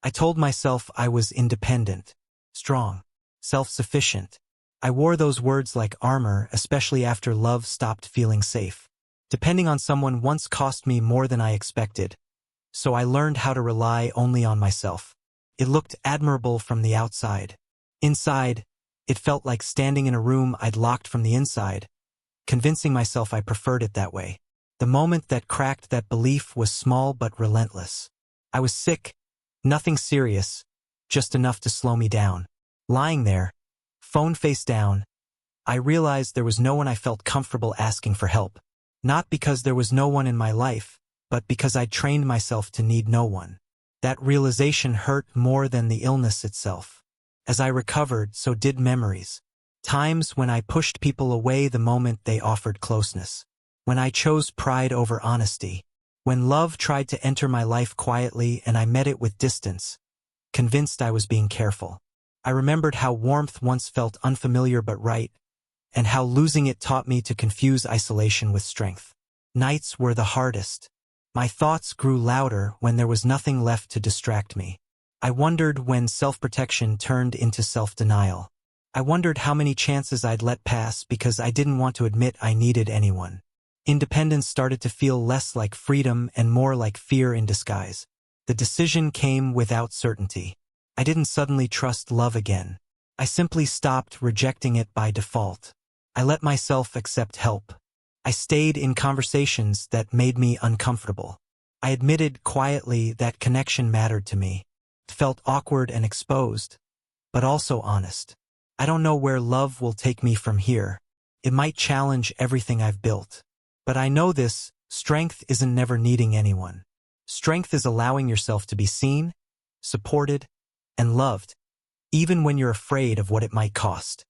I told myself I was independent, strong, self-sufficient. I wore those words like armor, especially after love stopped feeling safe. Depending on someone once cost me more than I expected, so I learned how to rely only on myself. It looked admirable from the outside. Inside, it felt like standing in a room I'd locked from the inside, convincing myself I preferred it that way. The moment that cracked that belief was small but relentless. I was sick, nothing serious, just enough to slow me down. Lying there, phone face down, I realized there was no one I felt comfortable asking for help. Not because there was no one in my life, but because I'd trained myself to need no one. That realization hurt more than the illness itself. As I recovered, so did memories. Times when I pushed people away the moment they offered closeness. When I chose pride over honesty. When love tried to enter my life quietly and I met it with distance, convinced I was being careful. I remembered how warmth once felt unfamiliar but right, and how losing it taught me to confuse isolation with strength. Nights were the hardest. My thoughts grew louder when there was nothing left to distract me. I wondered when self-protection turned into self-denial. I wondered how many chances I'd let pass because I didn't want to admit I needed anyone. Independence started to feel less like freedom and more like fear in disguise. The decision came without certainty. I didn't suddenly trust love again. I simply stopped rejecting it by default. I let myself accept help. I stayed in conversations that made me uncomfortable. I admitted quietly that connection mattered to me. It felt awkward and exposed, but also honest. I don't know where love will take me from here. It might challenge everything I've built. But I know this, strength isn't never needing anyone. Strength is allowing yourself to be seen, supported, and loved, even when you're afraid of what it might cost.